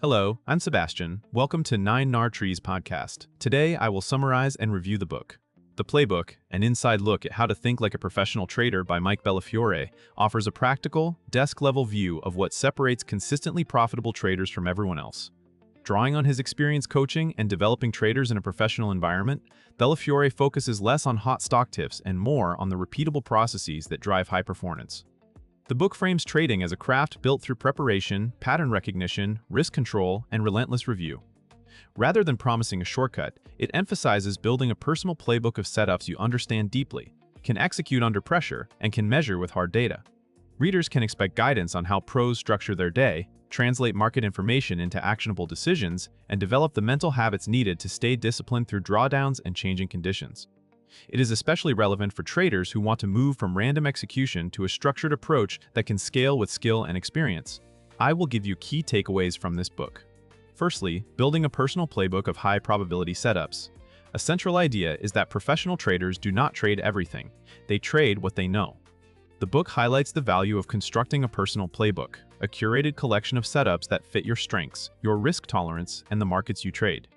Hello, I'm Sebastian. Welcome to 9 Trees podcast. Today, I will summarize and review the book. The Playbook, an inside look at how to think like a professional trader by Bellafiore, offers a practical, desk-level view of what separates consistently profitable traders from everyone else. Drawing on his experience coaching and developing traders in a professional environment, Bellafiore focuses less on hot stock tips and more on the repeatable processes that drive high performance. The book frames trading as a craft built through preparation, pattern recognition, risk control, and relentless review. Rather than promising a shortcut, it emphasizes building a personal playbook of setups you understand deeply, can execute under pressure, and can measure with hard data. Readers can expect guidance on how pros structure their day, translate market information into actionable decisions, and develop the mental habits needed to stay disciplined through drawdowns and changing conditions. It is especially relevant for traders who want to move from random execution to a structured approach that can scale with skill and experience. I will give you key takeaways from this book. Firstly, building a personal playbook of high-probability setups. A central idea is that professional traders do not trade everything. They trade what they know. The book highlights the value of constructing a personal playbook, a curated collection of setups that fit your strengths, your risk tolerance, and the markets you trade.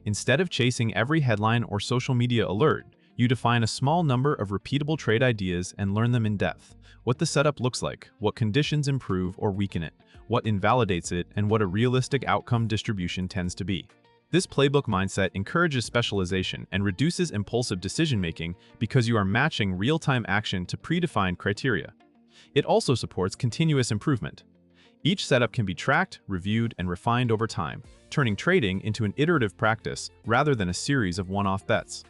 Instead of chasing every headline or social media alert, you define a small number of repeatable trade ideas and learn them in depth. What the setup looks like, what conditions improve or weaken it, what invalidates it, and what a realistic outcome distribution tends to be. This playbook mindset encourages specialization and reduces impulsive decision-making because you are matching real-time action to predefined criteria. It also supports continuous improvement. Each setup can be tracked, reviewed, and refined over time, turning trading into an iterative practice rather than a series of one-off bets.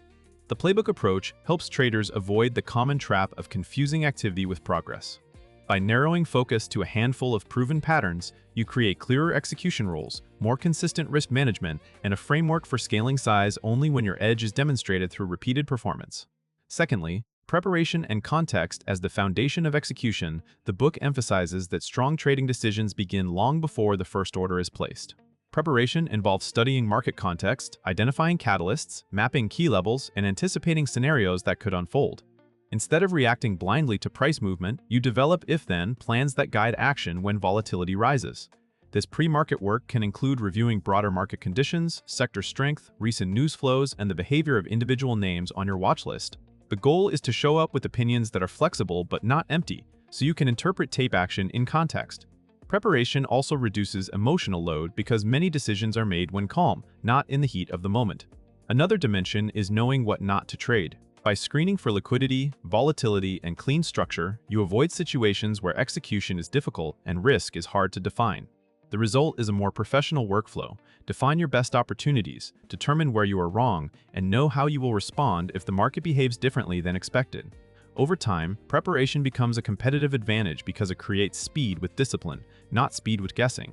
The playbook approach helps traders avoid the common trap of confusing activity with progress. By narrowing focus to a handful of proven patterns, you create clearer execution rules, more consistent risk management, and a framework for scaling size only when your edge is demonstrated through repeated performance. Secondly, preparation and context as the foundation of execution. The book emphasizes that strong trading decisions begin long before the first order is placed. Preparation involves studying market context, identifying catalysts, mapping key levels, and anticipating scenarios that could unfold. Instead of reacting blindly to price movement, you develop if-then plans that guide action when volatility rises. This pre-market work can include reviewing broader market conditions, sector strength, recent news flows, and the behavior of individual names on your watch list. The goal is to show up with opinions that are flexible but not empty, so you can interpret tape action in context. Preparation also reduces emotional load because many decisions are made when calm, not in the heat of the moment. Another dimension is knowing what not to trade. By screening for liquidity, volatility, and clean structure, you avoid situations where execution is difficult and risk is hard to define. The result is a more professional workflow. Define your best opportunities, determine where you are wrong, and know how you will respond if the market behaves differently than expected. Over time, preparation becomes a competitive advantage because it creates speed with discipline, not speed with guessing.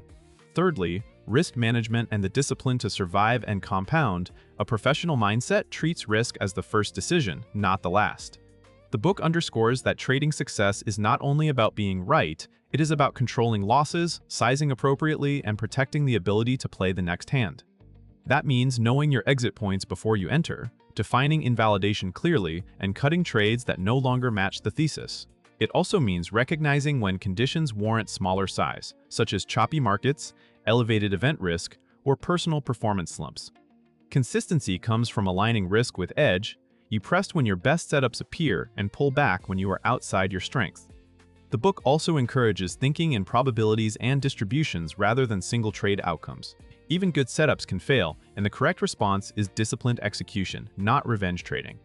Thirdly, risk management and the discipline to survive and compound. A professional mindset treats risk as the first decision, not the last. The book underscores that trading success is not only about being right, it is about controlling losses, sizing appropriately, and protecting the ability to play the next hand. That means knowing your exit points before you enter, defining invalidation clearly, and cutting trades that no longer match the thesis. It also means recognizing when conditions warrant smaller size, such as choppy markets, elevated event risk, or personal performance slumps. Consistency comes from aligning risk with edge. You press when your best setups appear and pull back when you are outside your strength. The book also encourages thinking in probabilities and distributions rather than single trade outcomes. Even good setups can fail, and the correct response is disciplined execution, not revenge trading.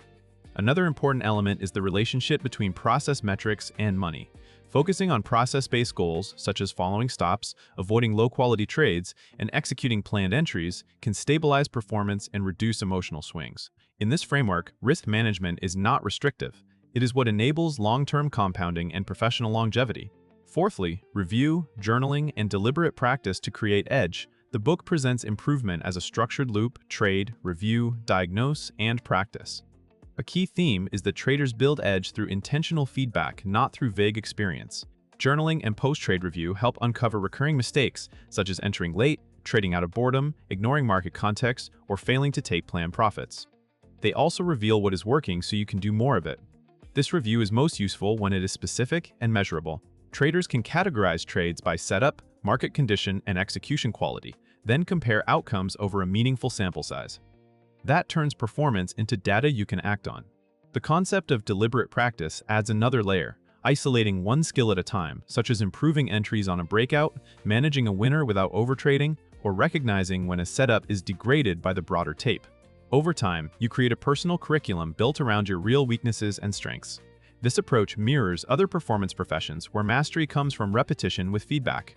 Another important element is the relationship between process metrics and money. Focusing on process-based goals, such as following stops, avoiding low-quality trades, and executing planned entries, can stabilize performance and reduce emotional swings. In this framework, risk management is not restrictive. It is what enables long-term compounding and professional longevity. Fourthly, review, journaling, and deliberate practice to create edge. The book presents improvement as a structured loop: trade, review, diagnose, and practice. A key theme is that traders build edge through intentional feedback, not through vague experience. Journaling and post-trade review help uncover recurring mistakes, such as entering late, trading out of boredom, ignoring market context, or failing to take planned profits. They also reveal what is working so you can do more of it. This review is most useful when it is specific and measurable. Traders can categorize trades by setup, market condition, and execution quality. Then compare outcomes over a meaningful sample size. That turns performance into data you can act on. The concept of deliberate practice adds another layer, isolating one skill at a time, such as improving entries on a breakout, managing a winner without overtrading, or recognizing when a setup is degraded by the broader tape. Over time, you create a personal curriculum built around your real weaknesses and strengths. This approach mirrors other performance professions where mastery comes from repetition with feedback.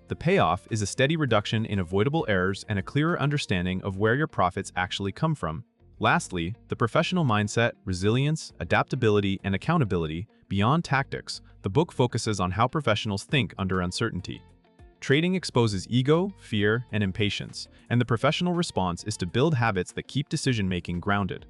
The payoff is a steady reduction in avoidable errors and a clearer understanding of where your profits actually come from. Lastly, the professional mindset, resilience, adaptability, and accountability. Beyond tactics, the book focuses on how professionals think under uncertainty. Trading exposes ego, fear, and impatience, and the professional response is to build habits that keep decision-making grounded.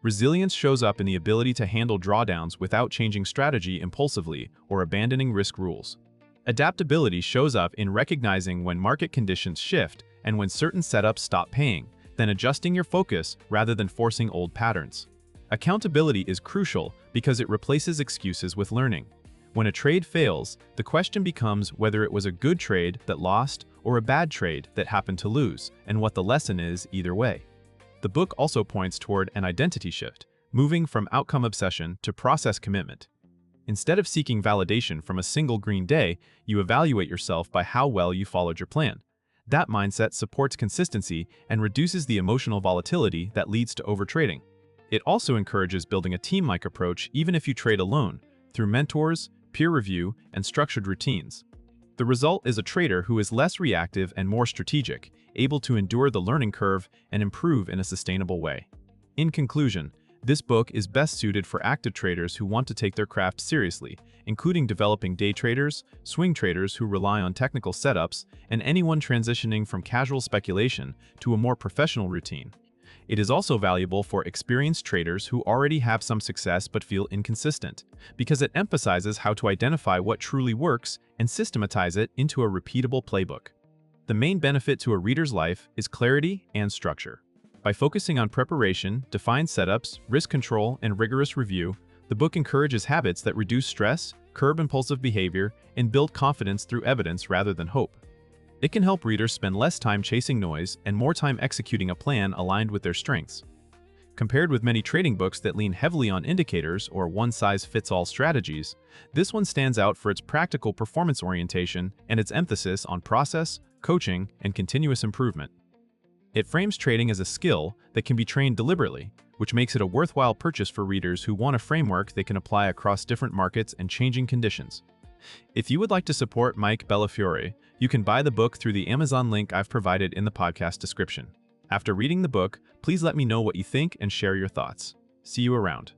Resilience shows up in the ability to handle drawdowns without changing strategy impulsively or abandoning risk rules. Adaptability shows up in recognizing when market conditions shift and when certain setups stop paying, then adjusting your focus rather than forcing old patterns. Accountability is crucial because it replaces excuses with learning. When a trade fails, the question becomes whether it was a good trade that lost or a bad trade that happened to lose, and what the lesson is either way. The book also points toward an identity shift, moving from outcome obsession to process commitment. Instead of seeking validation from a single green day, you evaluate yourself by how well you followed your plan. That mindset supports consistency and reduces the emotional volatility that leads to overtrading. It also encourages building a team-like approach even if you trade alone, through mentors, peer review, and structured routines. The result is a trader who is less reactive and more strategic, able to endure the learning curve and improve in a sustainable way. In conclusion, this book is best suited for active traders who want to take their craft seriously, including developing day traders, swing traders who rely on technical setups, and anyone transitioning from casual speculation to a more professional routine. It is also valuable for experienced traders who already have some success but feel inconsistent, because it emphasizes how to identify what truly works and systematize it into a repeatable playbook. The main benefit to a reader's life is clarity and structure. By focusing on preparation, defined setups, risk control, and rigorous review, the book encourages habits that reduce stress, curb impulsive behavior, and build confidence through evidence rather than hope. It can help readers spend less time chasing noise and more time executing a plan aligned with their strengths. Compared with many trading books that lean heavily on indicators or one-size-fits-all strategies, this one stands out for its practical performance orientation and its emphasis on process, coaching, and continuous improvement. It frames trading as a skill that can be trained deliberately, which makes it a worthwhile purchase for readers who want a framework they can apply across different markets and changing conditions. If you would like to support Mike Bellafiore, you can buy the book through the Amazon link I've provided in the podcast description. After reading the book, please let me know what you think and share your thoughts. See you around.